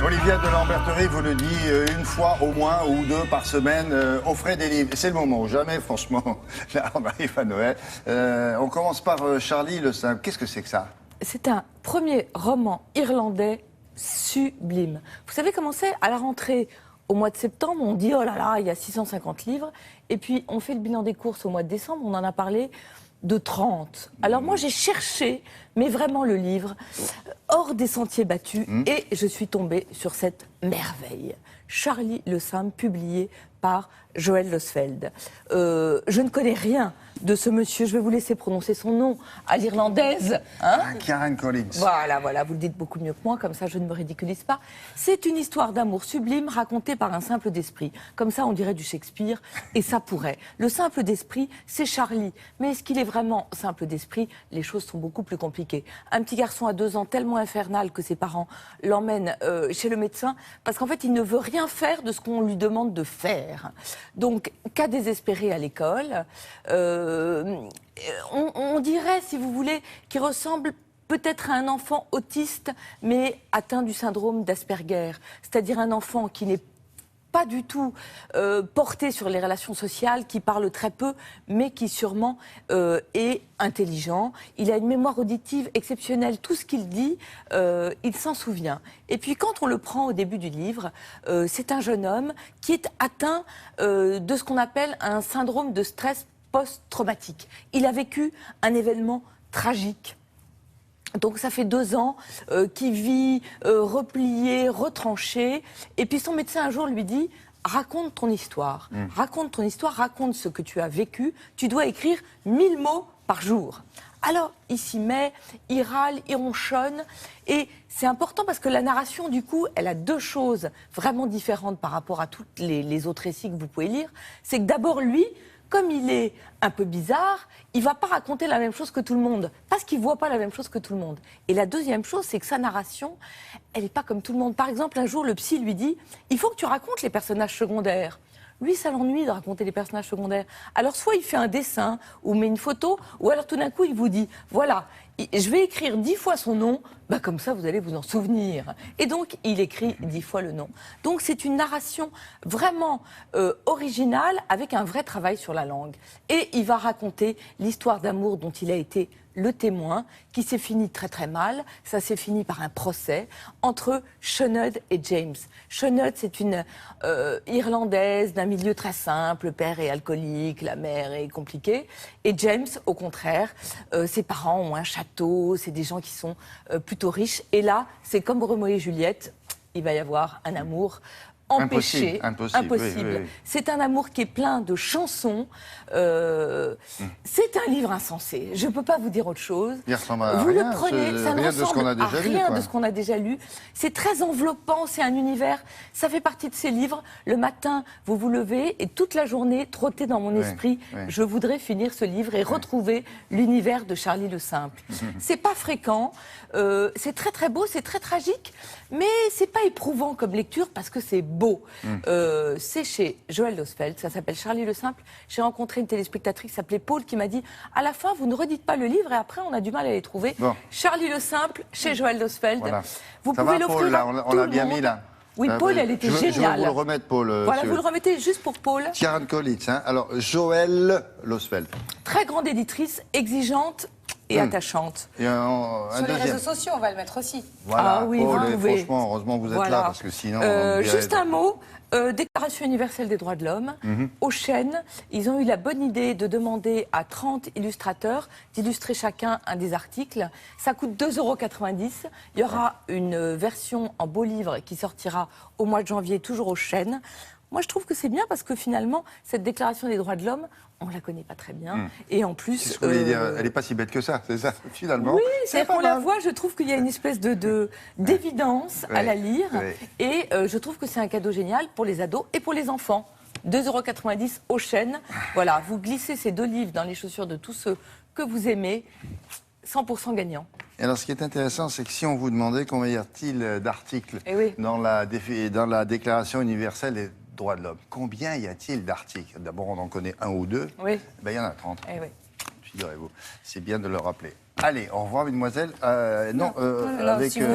Olivia de Lamberterie vous le dit une fois au moins ou deux par semaine, offrez des livres. C'est le moment ou jamais, franchement. Là, on arrive à Noël. On commence par Charlie le Simple. Qu'est-ce que c'est que ça? C'est un premier roman irlandais sublime. Vous savez comment c'est? À la rentrée, au mois de septembre, on dit « Oh là là, il y a 650 livres ». Et puis, on fait le bilan des courses au mois de décembre, on en a parlé de 30. Alors moi, j'ai cherché, mais vraiment le livre, hors des sentiers battus, et je suis tombée sur cette merveille. Charlie le Simple, publié par Joël Losfeld. Je ne connais rien de ce monsieur, je vais vous laisser prononcer son nom à l'irlandaise. Hein, Karen Collins. Voilà, vous le dites beaucoup mieux que moi, comme ça je ne me ridiculise pas. C'est une histoire d'amour sublime racontée par un simple d'esprit. Comme ça on dirait du Shakespeare, et ça pourrait. Le simple d'esprit, c'est Charlie. Mais est-ce qu'il est vraiment simple d'esprit? Les choses sont beaucoup plus compliquées. Un petit garçon à 2 ans tellement infernal que ses parents l'emmènent chez le médecin, parce qu'en fait il ne veut rien faire de ce qu'on lui demande de faire. Donc, cas désespéré à l'école, on dirait, si vous voulez, qu'il ressemble peut-être à un enfant autiste, mais atteint du syndrome d'Asperger. C'est-à-dire un enfant qui n'est pas du tout porté sur les relations sociales, qui parle très peu, mais qui sûrement est intelligent. Il a une mémoire auditive exceptionnelle. Tout ce qu'il dit, il s'en souvient. Et puis quand on le prend au début du livre, c'est un jeune homme qui est atteint de ce qu'on appelle un syndrome de stress post-traumatique. Il a vécu un événement tragique. Donc ça fait 2 ans qu'il vit replié, retranché. Et puis son médecin un jour lui dit « Raconte ton histoire. Raconte ton histoire, raconte ce que tu as vécu. Tu dois écrire 1000 mots par jour. » Alors, il s'y met, il râle, il ronchonne. Et c'est important parce que la narration, du coup, elle a 2 choses vraiment différentes par rapport à tous les autres récits que vous pouvez lire. C'est que d'abord, lui, comme il est un peu bizarre, il ne va pas raconter la même chose que tout le monde, parce qu'il ne voit pas la même chose que tout le monde. Et la deuxième chose, c'est que sa narration, elle n'est pas comme tout le monde. Par exemple, un jour, le psy lui dit « Il faut que tu racontes les personnages secondaires ». Lui, ça l'ennuie de raconter les personnages secondaires. Alors, soit il fait un dessin, ou met une photo, ou alors tout d'un coup, il vous dit « Voilà, je vais écrire 10 fois son nom, bah comme ça vous allez vous en souvenir. » Et donc, il écrit 10 fois le nom. Donc, c'est une narration vraiment originale, avec un vrai travail sur la langue. Et il va raconter l'histoire d'amour dont il a été le témoin, qui s'est fini très très mal. Ça s'est fini par un procès entre Sinead et James. Sinead, c'est une Irlandaise d'un milieu très simple. Le père est alcoolique, la mère est compliquée. Et James, au contraire, ses parents ont un château, c'est des gens qui sont plutôt riches. Et là, c'est comme Roméo et Juliette, il va y avoir un amour empêché, impossible. Oui. C'est un amour qui est plein de chansons. C'est un livre insensé. Je ne peux pas vous dire autre chose. Il ressemble à vous rien, le prenez, ça ne rien de ce qu'on a ressemble à déjà lu, rien quoi. de ce qu'on a déjà lu. C'est très enveloppant, c'est un univers. Ça fait partie de ces livres. Le matin, vous vous levez et toute la journée, trottez dans mon esprit. Je voudrais finir ce livre et retrouver l'univers de Charlie le Simple. C'est pas fréquent. C'est très très beau, c'est très tragique, mais c'est pas éprouvant comme lecture parce que c'est beau. C'est chez Joël Losfeld, ça s'appelle Charlie le Simple. J'ai rencontré une téléspectatrice qui s'appelait Paul qui m'a dit « À la fin, vous ne redites pas le livre et après, on a du mal à les trouver. Bon. » Charlie le Simple, chez Joël Losfeld. Voilà. Vous ça pouvez l'offrir à tout le monde. On l'a bien mis là. Oui, Paul, elle était géniale. Je vais vous le remettre, Paul. Voilà, vous le remettez juste pour Paul. Karen Collins, hein. Alors, Joël Losfeld. Très grande éditrice, exigeante et attachante. Et sur les réseaux sociaux, on va le mettre aussi. Voilà, ah oui, Paul, vous pouvez. Franchement, heureusement que vous êtes là, parce que sinon... juste un mot, Déclaration universelle des droits de l'homme. Au Chêne, ils ont eu la bonne idée de demander à 30 illustrateurs d'illustrer chacun un des articles. Ça coûte 2,90 €. Il y aura une version en beau livre qui sortira au mois de janvier, toujours au Chêne. Moi, je trouve que c'est bien parce que finalement, cette déclaration des droits de l'homme, on ne la connaît pas très bien. Et en plus... Ce que vous voulez dire, elle n'est pas si bête que ça, c'est ça, finalement. Oui, c'est-à-dire qu'on la voit, je trouve qu'il y a une espèce d'évidence à la lire. Et je trouve que c'est un cadeau génial pour les ados et pour les enfants. 2,90 € au Chêne. Voilà, vous glissez ces 2 livres dans les chaussures de tous ceux que vous aimez. 100% gagnant. Et alors, ce qui est intéressant, c'est que si on vous demandait combien y a-t-il d'articles dans la Déclaration universelle des droits de l'homme, combien y a-t-il d'articles? D'abord, on en connaît 1 ou 2. Oui. Ben, il y en a 30. Oui. Figurez-vous. C'est bien de le rappeler. Allez, au revoir, mesdemoiselles. Non, avec... si vous